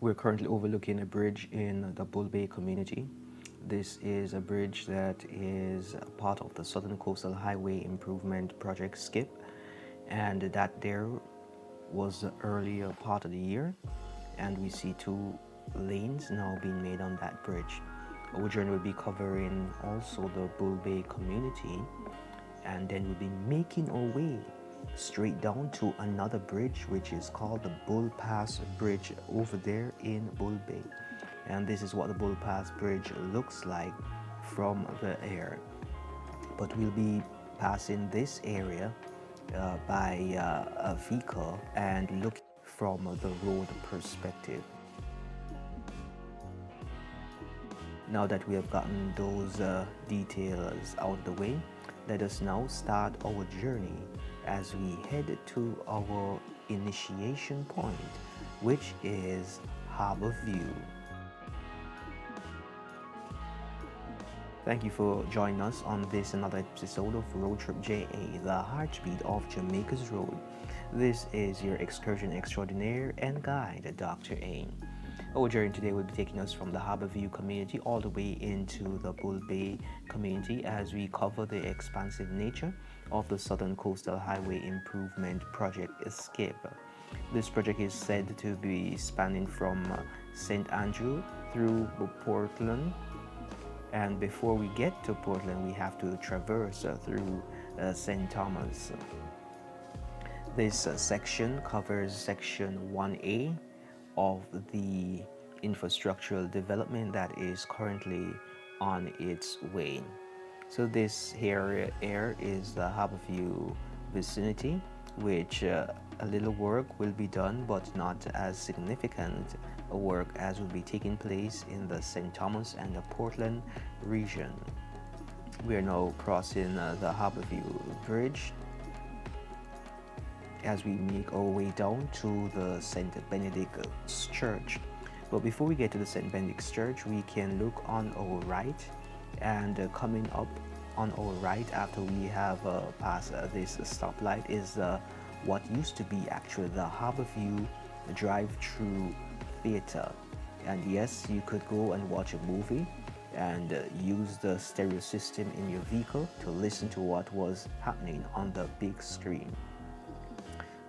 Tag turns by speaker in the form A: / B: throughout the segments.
A: We're currently overlooking a bridge in the Bull Bay community. This is a bridge that is part of the Southern Coastal Highway Improvement Project SKIP, and that there was the earlier part of the year, and we see two lanes now being made on that bridge. Our journey will be covering also the Bull Bay community, and then we'll be making our way straight down to another bridge which is called the Bull Pass Bridge over there in Bull Bay. And this is what the Bull Pass Bridge looks like from the air. But we'll be passing this area by a vehicle and looking from the road perspective. Now that we have gotten those details out of the way, let us now start our journey as we head to our initiation point, which is Harbour View. Thank you for joining us on this another episode of RoadTripja, the heartbeat of Jamaica's road. This is your excursion extraordinaire and guide, Dr. A. Our journey today will be taking us from the Harbour View community all the way into the Bull Bay community as we cover the expansive nature of the Southern Coastal Highway Improvement Project SKIP. This project is said to be spanning from St. Andrew through Portland, and before we get to Portland we have to traverse through St. Thomas. This section covers section 1A of the infrastructural development that is currently on its way. So this area is the Harbour View vicinity, which a little work will be done, but not as significant a work as will be taking place in the St. Thomas and the Portland region. We are now crossing the Harbour View Bridge as we make our way down to the St. Benedict's Church. But before we get to the St. Benedict's Church, we can look on our right, and coming up on our right after we have passed this stoplight is what used to be actually the Harbour View drive-through theater. And yes, you could go and watch a movie and use the stereo system in your vehicle to listen to what was happening on the big screen.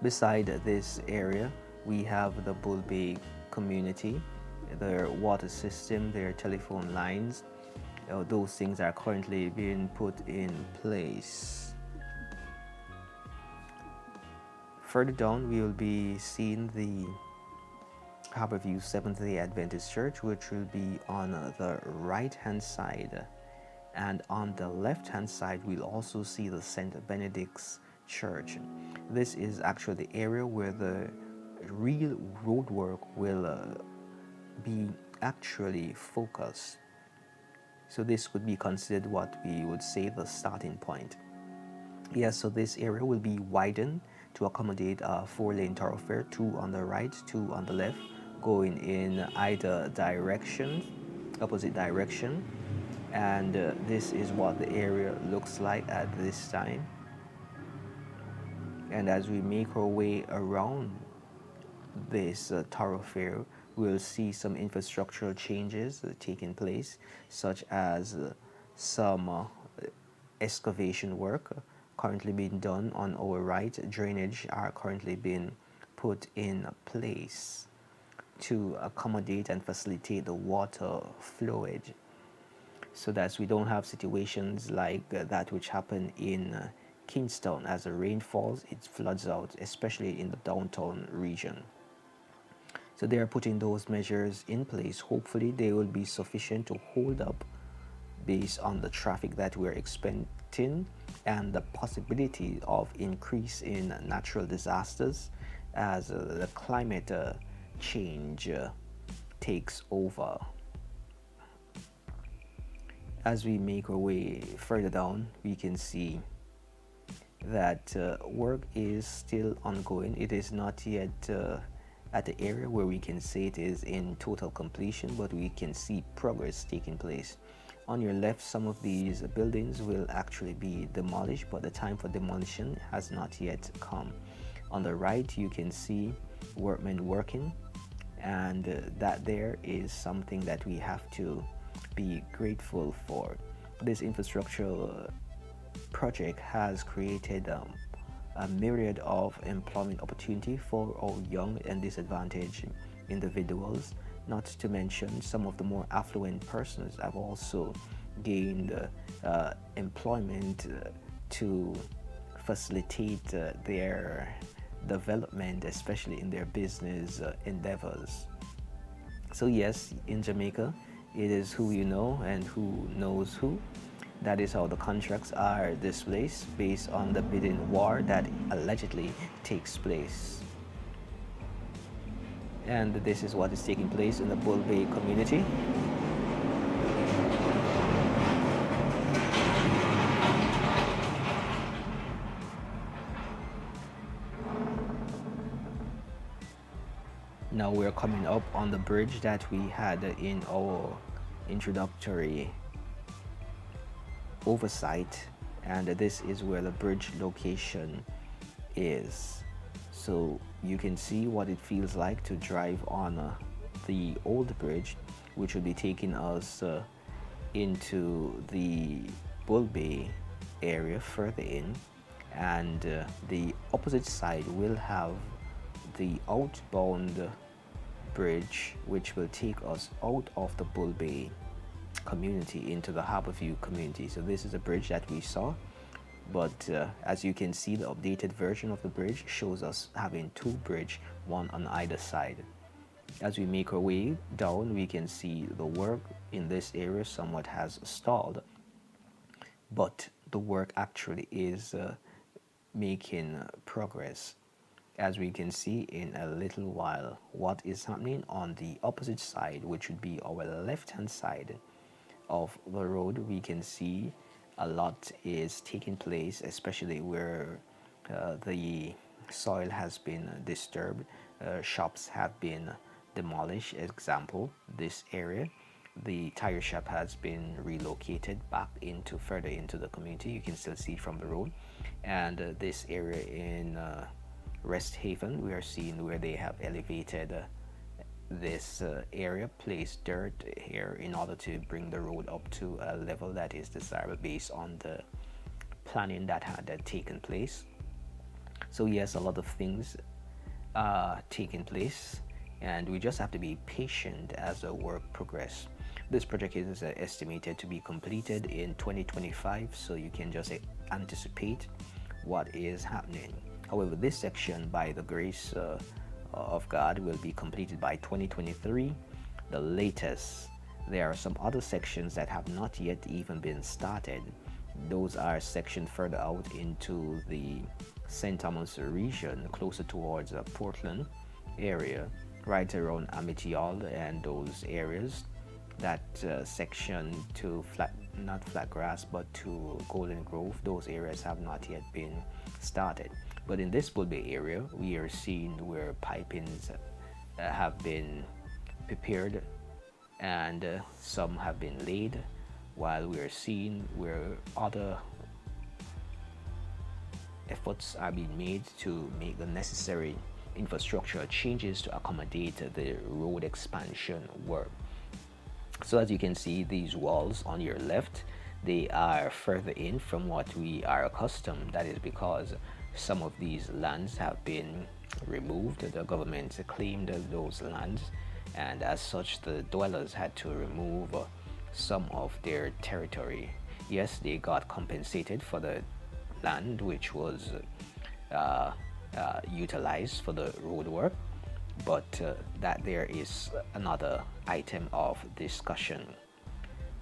A: Beside this area, we have the Bull Bay community, their water system, their telephone lines. Those things are currently being put in place. Further down, we will be seeing the Harbour View Seventh-day Adventist Church, which will be on the right-hand side. And on the left-hand side, we'll also see the St. Benedict's Church. This is actually the area where the real road work will be actually focused. So this would be considered what we would say the starting point. Yes, so this area will be widened to accommodate a 4-lane thoroughfare, 2 on the right, 2 on the left, going in either direction, opposite direction. And this is what the area looks like at this time. And as we make our way around this thoroughfare, we'll see some infrastructural changes taking place, such as some excavation work currently being done on our right. Drainage are currently being put in place to accommodate and facilitate the water flowage, so that we don't have situations like that which happened in Kingston. As the rain falls, it floods out, especially in the downtown region. So they are putting those measures in place. Hopefully they will be sufficient to hold up based on the traffic that we're expecting and the possibility of increase in natural disasters as the climate change takes over. As we make our way further down, we can see that work is still ongoing. It is not yet at the area where we can say it is in total completion, but we can see progress taking place. On your left, some of these buildings will actually be demolished, but the time for demolition has not yet come. On the right, you can see workmen working, and that there is something that we have to be grateful for. This infrastructural project has created a myriad of employment opportunity for our young and disadvantaged individuals, not to mention some of the more affluent persons have also gained employment to facilitate their development, especially in their business endeavors. So, yes, in Jamaica, it is who you know and who knows who. That is how the contracts are displaced based on the bidding war that allegedly takes place. And this is what is taking place in the Bull Bay community. Now we're coming up on the bridge that we had in our introductory oversight, and this is where the bridge location is. So you can see what it feels like to drive on the old bridge, which will be taking us into the Bull Bay area further in, and the opposite side will have the outbound bridge, which will take us out of the Bull Bay community into the Harbour View community. So this is a bridge that we saw, but as you can see, the updated version of the bridge shows us having two bridges, one on either side. As we make our way down, we can see the work in this area somewhat has stalled, but the work actually is making progress. As we can see in a little while, what is happening on the opposite side, which would be our left hand side of the road, we can see a lot is taking place, especially where the soil has been disturbed, shops have been demolished. Example, this area, the tire shop has been relocated back into further into the community. You can still see from the road. And this area in Rest Haven, we are seeing where they have elevated this area, placed dirt here in order to bring the road up to a level that is desirable based on the planning that had taken place. So yes, a lot of things are taking place, and we just have to be patient as the work progresses. This project is estimated to be completed in 2025, so you can just anticipate what is happening. However, this section, by the grace of God, will be completed by 2023, the latest. There are some other sections that have not yet even been started. Those are sections further out into the St. Thomas region, closer towards Portland area, right around Amityville and those areas. That section to not flat grass, but to Golden Grove, those areas have not yet been started. But in this Bull Bay area, we are seeing where pipings have been prepared and some have been laid, while we are seeing where other efforts are being made to make the necessary infrastructure changes to accommodate the road expansion work. So as you can see, these walls on your left, they are further in from what we are accustomed. That is because some of these lands have been removed. The government claimed those lands, and as such, the dwellers had to remove some of their territory. Yes, they got compensated for the land which was utilized for the road work, but that there is another item of discussion.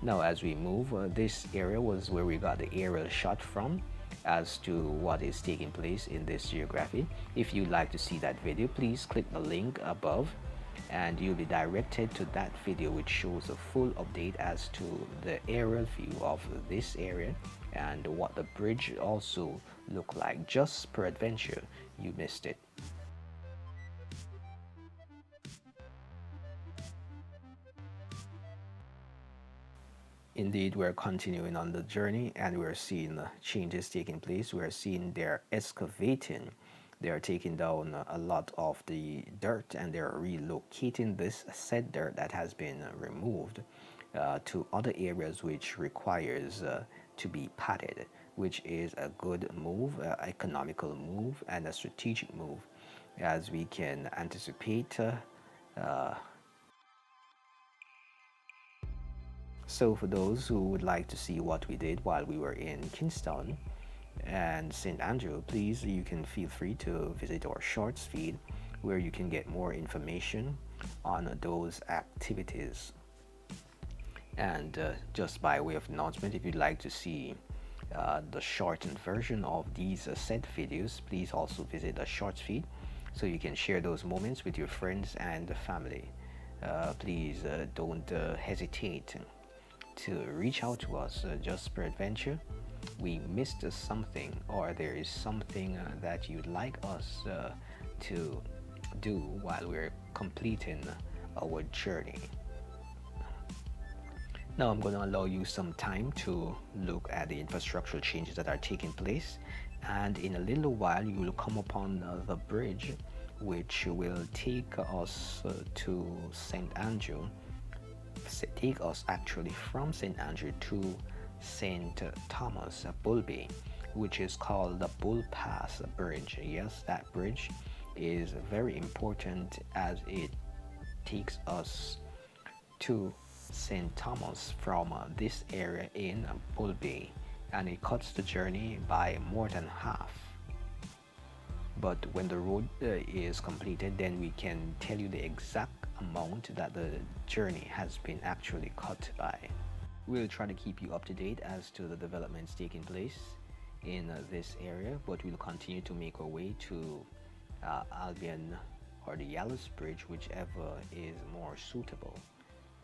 A: Now as we move, this area was where we got the aerial shot from as to what is taking place in this geography. If you'd like to see that video, please click the link above and you'll be directed to that video, which shows a full update as to the aerial view of this area and what the bridge also looked like. Just peradventure you missed it. Indeed, we're continuing on the journey and we're seeing changes taking place. We're seeing they're excavating They are taking down a lot of the dirt, and they're relocating this said dirt that has been removed to other areas which requires to be padded, which is a good move, economical move, and a strategic move, as we can anticipate. So for those who would like to see what we did while we were in Kingston and St. Andrew, please, you can feel free to visit our shorts feed, where you can get more information on those activities. And just by way of announcement, if you'd like to see the shortened version of these said videos, please also visit the shorts feed so you can share those moments with your friends and family. Please don't hesitate to reach out to us. Just peradventure we missed something, or there is something that you'd like us to do while we're completing our journey. Now I'm going to allow you some time to look at the infrastructural changes that are taking place, and in a little while you will come upon the bridge which will take us to St. Andrew, take us actually from St. Andrew to St. Thomas, Bull Bay, which is called the Bull Pass Bridge. Yes, that bridge is very important as it takes us to St. Thomas from this area in Bull Bay, and it cuts the journey by more than half. But when the road is completed, then we can tell you the exact amount that the journey has been actually cut by. We'll try to keep you up to date as to the developments taking place in this area, but we'll continue to make our way to Albion or the Yallow's Bridge, whichever is more suitable,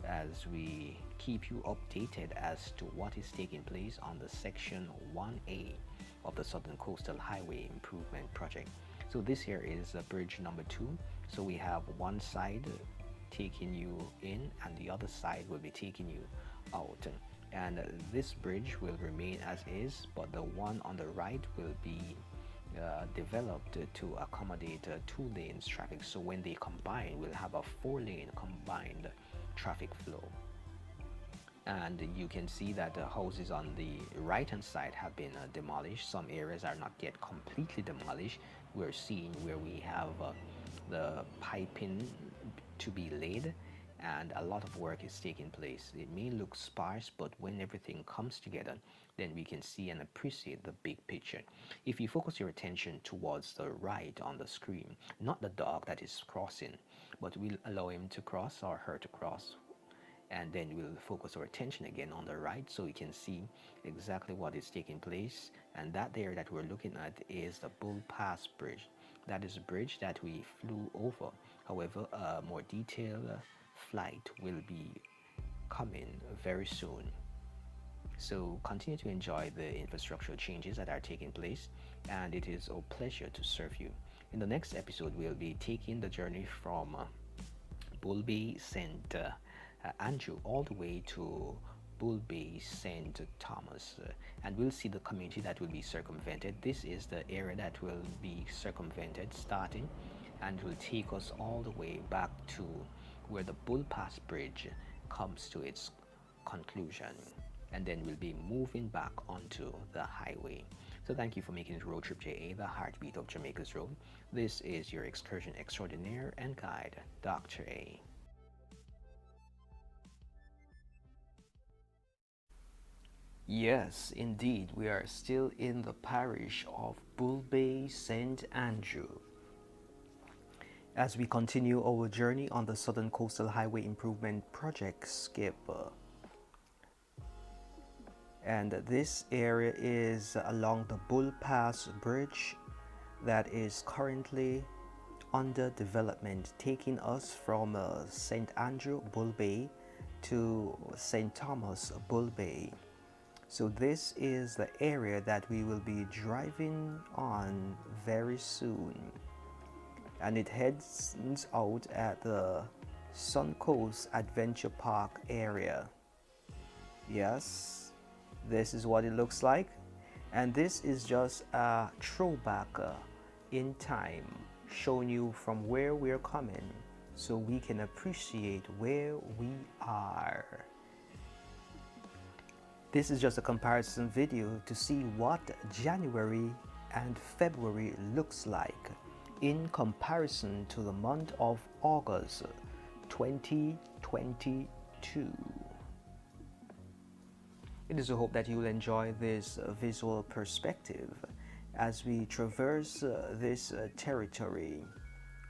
A: as we keep you updated as to what is taking place on the Section 1A of the Southern Coastal Highway Improvement Project. So this here is bridge number 2. So we have one side taking you in, and the other side will be taking you out. And this bridge will remain as is, but the one on the right will be developed to accommodate 2 lanes traffic. So when they combine, we'll have a 4-lane combined traffic flow. And you can see that the houses on the right hand side have been demolished. Some areas are not yet completely demolished. We're seeing where we have the piping to be laid, and a lot of work is taking place. It may look sparse, but when everything comes together, then we can see and appreciate the big picture. If you focus your attention towards the right on the screen, not the dog that is crossing, but we'll allow him to cross or her to cross, and then we'll focus our attention again on the right so we can see exactly what is taking place. And that there that we're looking at is the Bull Pass Bridge. That is a bridge that we flew over. However, a more detailed flight will be coming very soon. So continue to enjoy the infrastructural changes that are taking place, and it is a pleasure to serve you. In the next episode, we'll be taking the journey from Bull Bay, St. Andrew, all the way to Bull Bay, St. Thomas, and we'll see the community that will be circumvented. This is the area that will be circumvented starting, and will take us all the way back to where the Bull Pass Bridge comes to its conclusion, and then we'll be moving back onto the highway. So thank you for making it RoadTripja, the heartbeat of Jamaica's road. This is your excursion extraordinaire and guide, Dr. A. Yes, indeed, we are still in the parish of Bull Bay, St. Andrew, as we continue our journey on the Southern Coastal Highway Improvement Project, SCIP. And this area is along the Bull Pass Bridge that is currently under development, taking us from St. Andrew, Bull Bay to St. Thomas, Bull Bay. So this is the area that we will be driving on very soon, and it heads out at the Suncoast Adventure Park area. Yes, this is what it looks like, and this is just a throwback in time, showing you from where we're coming so we can appreciate where we are. This is just a comparison video to see what January and February looks like in comparison to the month of August 2022. It is a hope that you will enjoy this visual perspective as we traverse this territory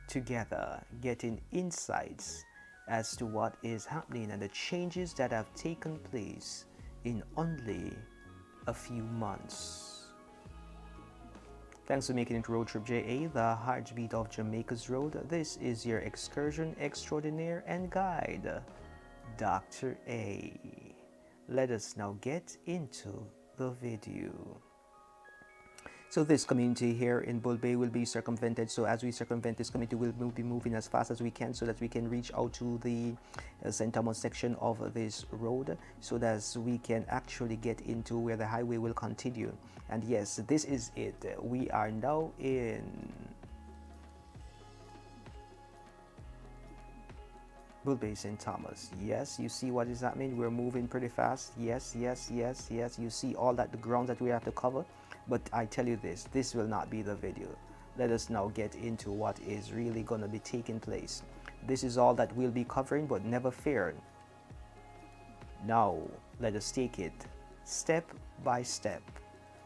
A: together, getting insights as to what is happening and the changes that have taken place in only a few months. Thanks for making it RoadTripja, the heartbeat of Jamaica's road. This is your excursion extraordinaire and guide, Dr. A. Let us now get into the video. So this community here in Bull Bay will be circumvented. So as we circumvent this community, we'll be moving as fast as we can so that we can reach out to the St. Thomas section of this road so that we can actually get into where the highway will continue. And yes, this is it. We are now in Bull Bay, St. Thomas. Yes, you see what is happening. We're moving pretty fast. Yes, yes, yes, yes. You see all that the ground that we have to cover. But I tell you this will not be the video. Let us now get into what is really going to be taking place. This is all that we'll be covering, but never fear. Now, let us take it step by step.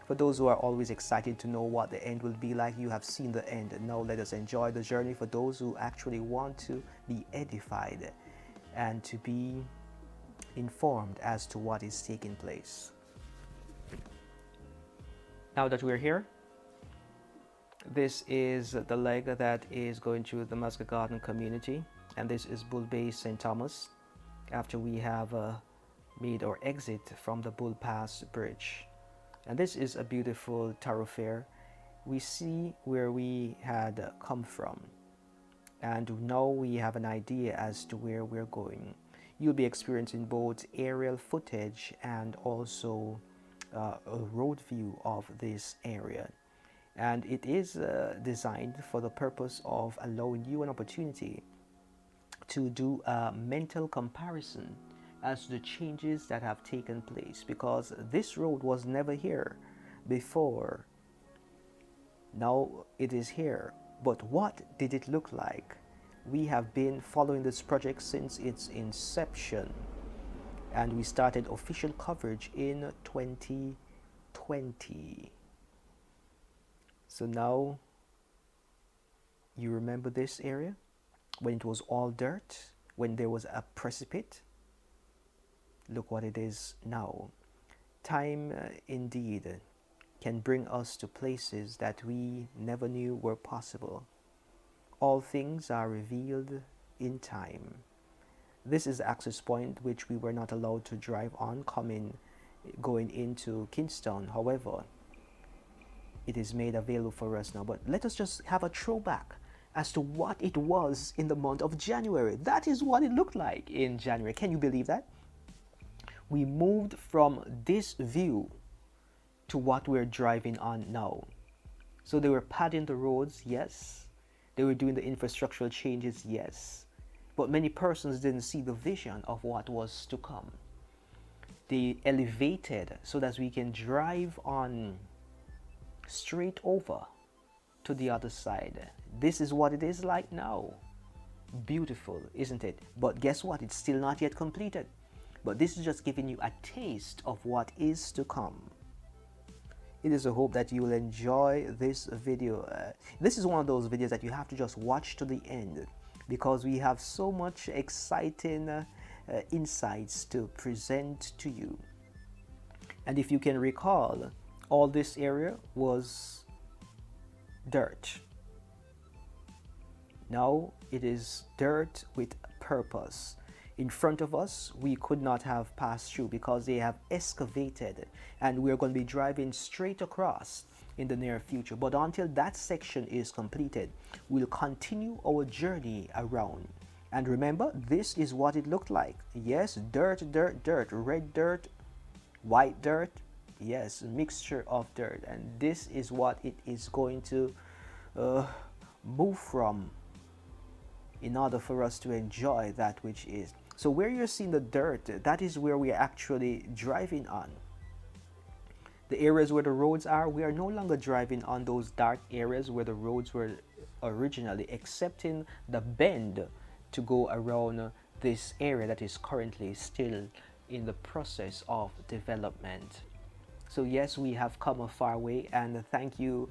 A: For those who are always excited to know what the end will be like, you have seen the end. Now let us enjoy the journey for those who actually want to be edified and to be informed as to what is taking place. Now that we're here, this is the leg that is going through the Muscat Garden community, and this is Bull Bay, St. Thomas, after we have made our exit from the Bull Pass Bridge. And this is a beautiful thoroughfare. We see where we had come from, and now we have an idea as to where we're going. You'll be experiencing both aerial footage and also a road view of this area, and it is designed for the purpose of allowing you an opportunity to do a mental comparison as to the changes that have taken place, because this road was never here before. Now it is here, but what did it look like? We have been following this project since its inception, and we started official coverage in 2020. So now you remember this area when it was all dirt, when there was a precipice. Look what it is now. Time indeed can bring us to places that we never knew were possible. All things are revealed in time. This is the access point which we were not allowed to drive on going into Kingston. However, it is made available for us now. But let us just have a throwback as to what it was in the month of January. That is what it looked like in January. Can you believe that? We moved from this view to what we're driving on now. So they were padding the roads, yes. They were doing the infrastructural changes, yes. But many persons didn't see the vision of what was to come. They elevated so that we can drive on straight over to the other side. This is what it is like now. Beautiful, isn't it? But guess what? It's still not yet completed. But this is just giving you a taste of what is to come. It is a hope that you will enjoy this video. This is one of those videos that you have to just watch to the end, because we have so much exciting insights to present to you. And if you can recall, all this area was dirt. Now it is dirt with purpose. In front of us, we could not have passed through because they have excavated, and we're going to be driving straight across in the near future. But until that section is completed, we'll continue our journey around. And remember, this is what it looked like. Yes, dirt, dirt, dirt, red dirt, white dirt. Yes, a mixture of dirt. And this is what it is going to uh, move from in order for us to enjoy that which is. So where you're seeing the dirt, that is where we are actually driving on. The areas where the roads are, we are no longer driving on those dark areas where the roads were originally, excepting the bend to go around this area that is currently still in the process of development. So yes, we have come a far way, and thank you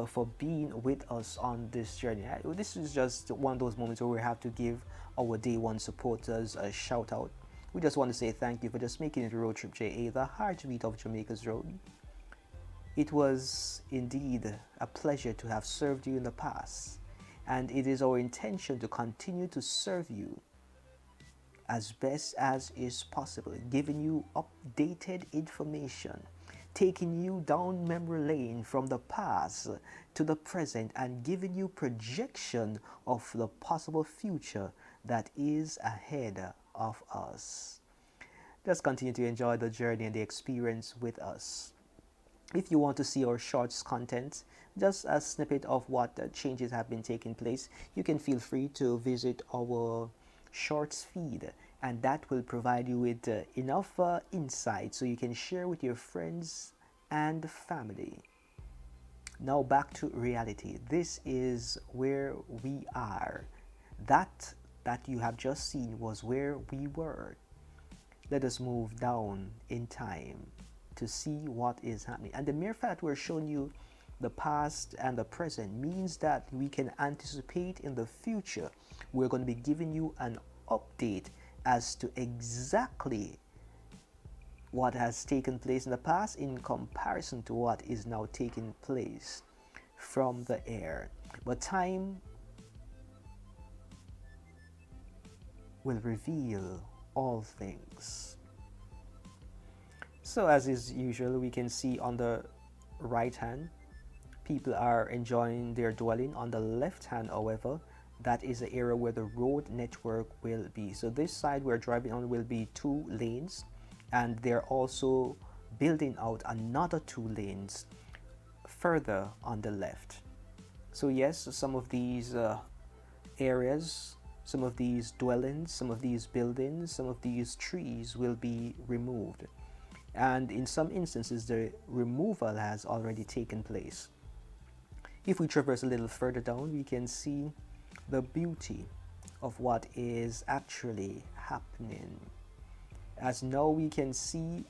A: for being with us on this journey. This is just one of those moments where we have to give our day one supporters a shout out. We just want to say thank you for just making it RoadTripja, the heartbeat of Jamaica's road. It was indeed a pleasure to have served you in the past, and it is our intention to continue to serve you as best as is possible, giving you updated information, taking you down memory lane from the past to the present, and giving you projection of the possible future that is ahead of us. Just continue to enjoy the journey and the experience with us. If you want to see our shorts content, just a snippet of what changes have been taking place, you can feel free to visit our shorts feed, and that will provide you with enough insight so you can share with your friends and family. Now back to reality. This is where we are. That you have just seen was where we were. Let us move down in time to see what is happening. And the mere fact we're showing you the past and the present means that we can anticipate in the future. We're going to be giving you an update as to exactly what has taken place in the past in comparison to what is now taking place from the air. But time will reveal all things. So as is usual, we can see on the right hand, people are enjoying their dwelling. On the left hand, however, that is the area where the road network will be. So this side we're driving on will be 2 lanes, and they're also building out another 2 lanes further on the left. So yes, some of these areas, some of these dwellings, some of these buildings, some of these trees will be removed. And in some instances, the removal has already taken place. If we traverse a little further down, we can see the beauty of what is actually happening. As now we can see,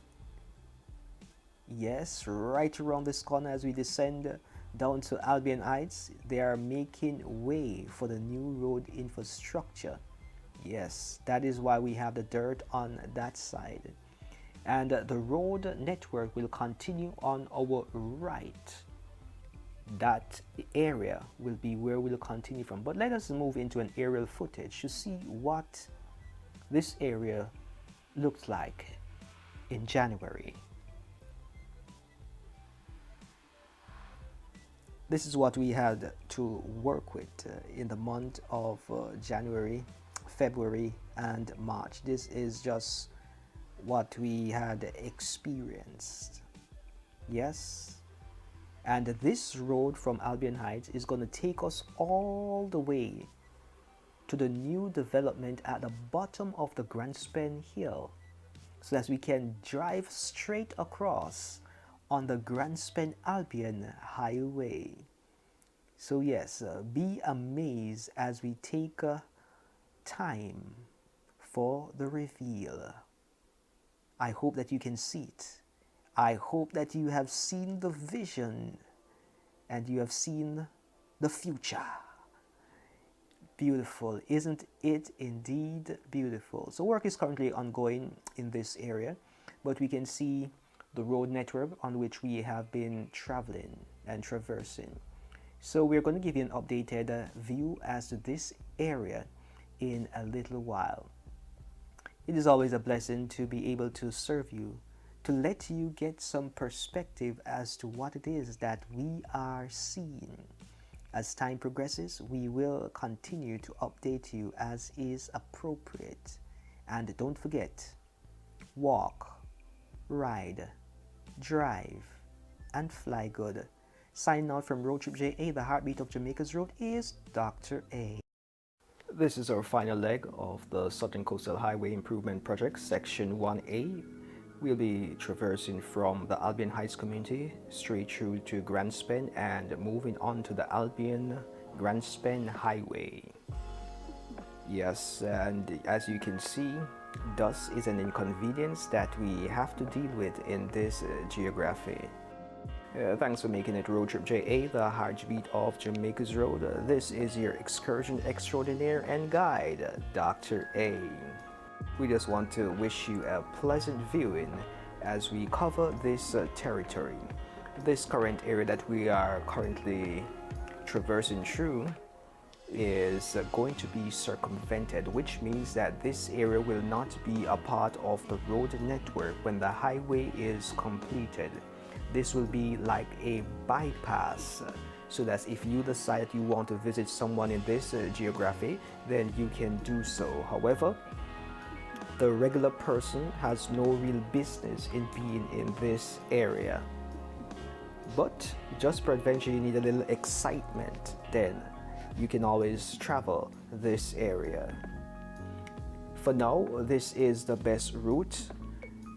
A: yes, right around this corner as we descend down to Albion Heights, they are making way for the new road infrastructure. Yes, that is why we have the dirt on that side. And the road network will continue on our right. That area will be where we'll continue from. But let us move into an aerial footage to see what this area looked like in January. This is what we had to work with in the month of January, February, and March. This is just what we had experienced. Yes. And this road from Albion Heights is going to take us all the way to the new development at the bottom of the Grandstand Hill, so that we can drive straight across on the Grandstand Albion Highway. So yes, be amazed as we take time for the reveal. I hope that you can see it. I hope that you have seen the vision and you have seen the future. Beautiful, isn't it indeed beautiful? So work is currently ongoing in this area, but we can see the road network on which we have been traveling and traversing. So we're going to give you an updated view as to this area in a little while. It is always a blessing to be able to serve you, to let you get some perspective as to what it is that we are seeing. As time progresses, we will continue to update you as is appropriate. And don't forget, walk, ride, drive, and fly good. Signing out from RoadTripja, the heartbeat of Jamaica's road, is Dr. A. This is our final leg of the Southern Coastal Highway Improvement Project, Section 1A. We'll be traversing from the Albion Heights community straight through to Grand Spen and moving on to the Albion Grand Spen Highway. Yes, and as you can see, dust is an inconvenience that we have to deal with in this geography. Thanks for making it RoadTripja, the heartbeat of Jamaica's road. This is your excursion extraordinaire and guide, Dr. A. We just want to wish you a pleasant viewing as we cover this territory. This current area that we are currently traversing through is going to be circumvented, which means that this area will not be a part of the road network when the highway is completed. This will be like a bypass, so that if you decide that you want to visit someone in this geography, then you can do so. However, the regular person has no real business in being in this area. But just peradventure you need a little excitement, then you can always travel this area. For now, this is the best route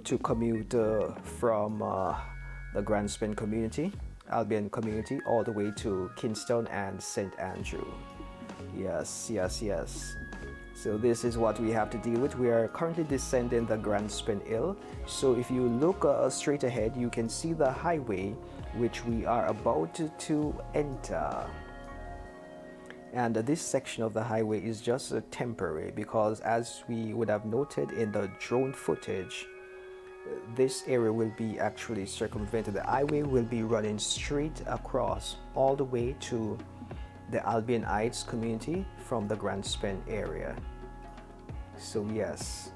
A: to commute from the Grand Spen community, Albion community, all the way to Kingston and St. Andrew. Yes. So this is what we have to deal with. We are currently descending the Grand Spen Hill. So if you look straight ahead, you can see the highway which we are about to enter. And this section of the highway is just temporary because, as we would have noted in the drone footage, this area will be actually circumvented. The highway will be running straight across all the way to the Albion Heights community from the Grand Spen area. So yes,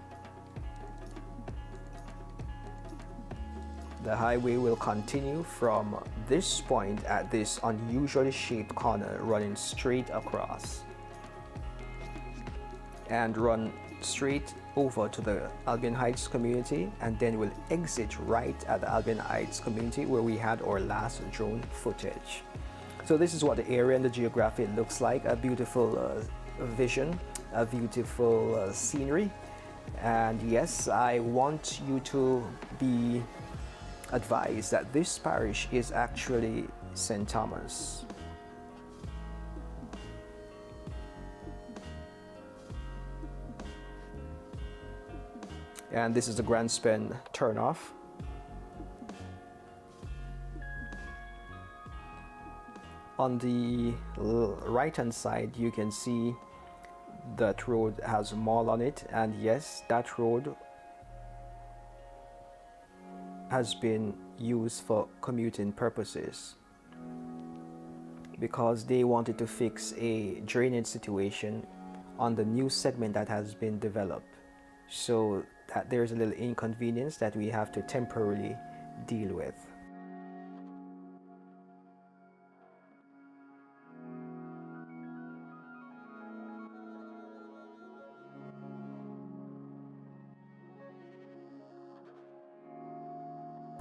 A: the highway will continue from this point at this unusually shaped corner, running straight across and run straight over to the Albion Heights community, and then we'll exit right at the Albion Heights community where we had our last drone footage. So this is what the area and the geography looks like. A beautiful vision, a beautiful scenery. And yes, I want you to be advised that this parish is actually St. Thomas. And this is the Grand Spen turnoff. On the right hand side, you can see that road has a mall on it, and yes, that road has been used for commuting purposes because they wanted to fix a drainage situation on the new segment that has been developed, so that there's a little inconvenience that we have to temporarily deal with.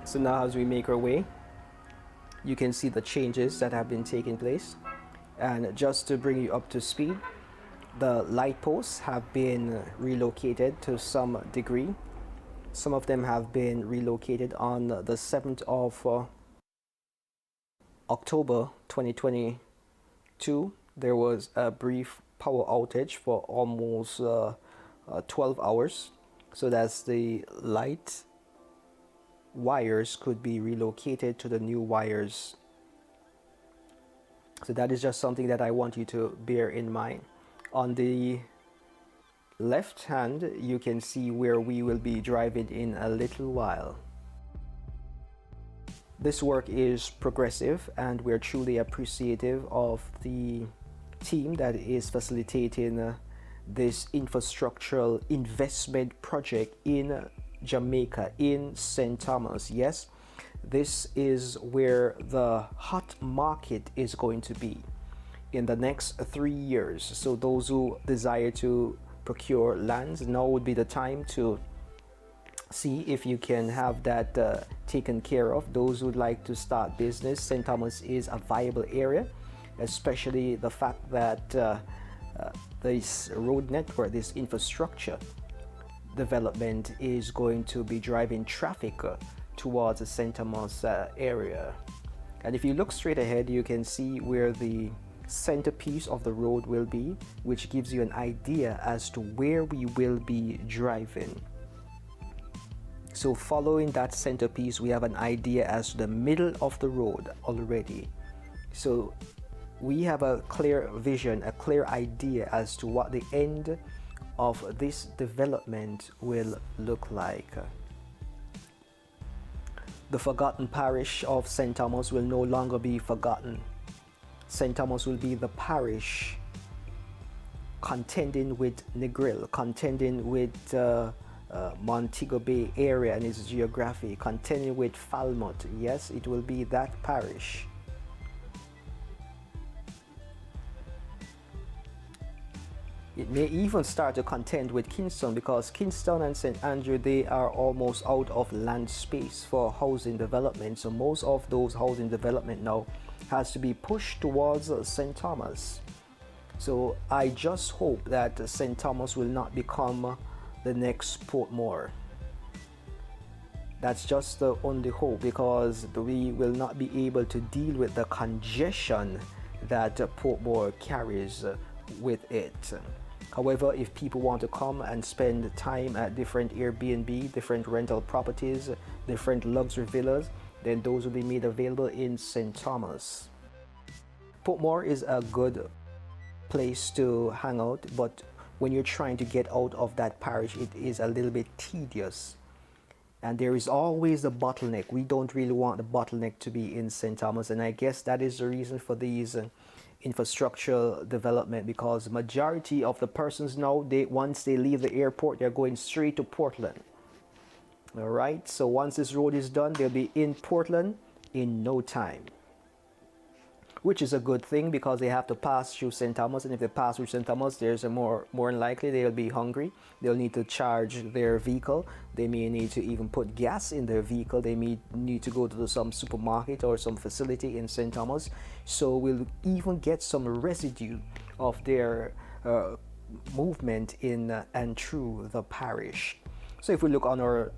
A: So now as we make our way, you can see the changes that have been taking place. And just to bring you up to speed, the light posts have been relocated to some degree. Some of them have been relocated on the 7th of October 2022. There was a brief power outage for almost 12 hours. So that's the light wires could be relocated to the new wires. So that is just something that I want you to bear in mind. On the left hand, you can see where we will be driving in a little while. This work is progressive, and we're truly appreciative of the team that is facilitating this infrastructural investment project in Jamaica, in St. Thomas. Yes, this is where the hot market is going to be in the next 3 years. So those who desire to procure lands, now would be the time to see if you can have that taken care of. Those who would like to start business, St. Thomas is a viable area, especially the fact that this road network, this infrastructure development is going to be driving traffic towards the St. Thomas area. And if you look straight ahead, you can see where the centerpiece of the road will be, which gives you an idea as to where we will be driving. So following that centerpiece, we have an idea as to the middle of the road already. So we have a clear vision, a clear idea as to what the end of this development will look like. The forgotten parish of St. Thomas will no longer be forgotten. St. Thomas will be the parish contending with Negril, contending with Montego Bay area and its geography, contending with Falmouth. Yes, it will be that parish. It may even start to contend with Kingston, because Kingston and St. Andrew, they are almost out of land space for housing development. So most of those housing development now has to be pushed towards St. Thomas. So I just hope that St. Thomas will not become the next Portmore. That's just the only hope, because we will not be able to deal with the congestion that Portmore carries with it. However, if people want to come and spend time at different Airbnb, different rental properties, different luxury villas, then those will be made available in St. Thomas. Portmore is a good place to hang out, but when you're trying to get out of that parish, it is a little bit tedious. And there is always a bottleneck. We don't really want the bottleneck to be in St. Thomas, and I guess that is the reason for these infrastructural development, because majority of the persons now, once they leave the airport, they're going straight to Portland. All right, so once this road is done, they'll be in Portland in no time, which is a good thing, because they have to pass through St. Thomas, and if they pass through St. Thomas, there's a more than likely they'll be hungry. They'll need to charge their vehicle. They may need to even put gas in their vehicle. They may need to go to some supermarket or some facility in St. Thomas. So we'll even get some residue of their movement in and through the parish. So if we look on our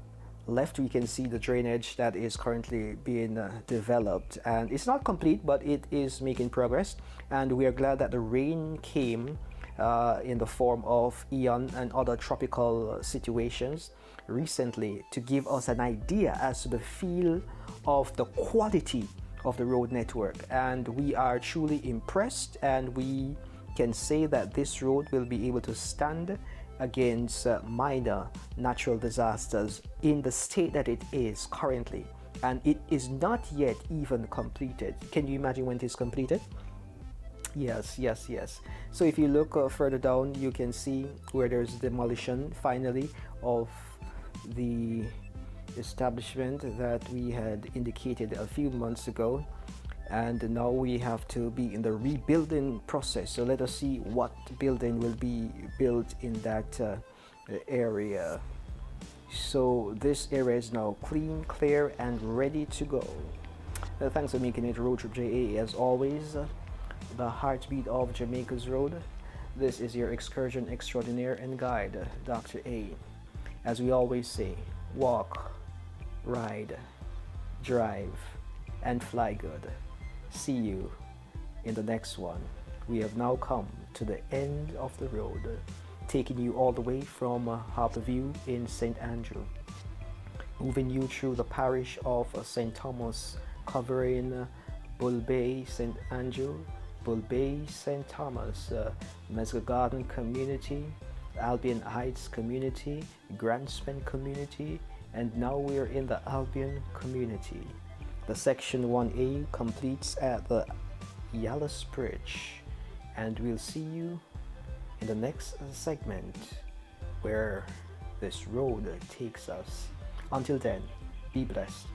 A: left, we can see the drainage that is currently being developed, and it's not complete, but it is making progress. And we are glad that the rain came in the form of Ian and other tropical situations recently to give us an idea as to the feel of the quality of the road network, and we are truly impressed, and we can say that this road will be able to stand against minor natural disasters in the state that it is currently. And it is not yet even completed. Can you imagine when it is completed? Yes. So if you look further down, you can see where there's demolition finally of the establishment that we had indicated a few months ago, and now we have to be in the rebuilding process. So let us see what building will be built in that area. So this area is now clean, clear, and ready to go. Thanks for making it RoadTripja, as always, the heartbeat of Jamaica's road. This is your excursion extraordinaire and guide, Dr. A. As we always say, walk, ride, drive, and fly good. See you in the next one. We have now come to the end of the road, taking you all the way from Harbour View in St. Andrew, moving you through the parish of St. Thomas, covering Bull Bay, St. Andrew, Bull Bay, St. Thomas, Mesga Garden community, Albion Heights community, Grandspan community, and now we're in the Albion community. The section 1A completes at the Yallus Bridge, and we'll see you in the next segment where this road takes us. Until then, be blessed.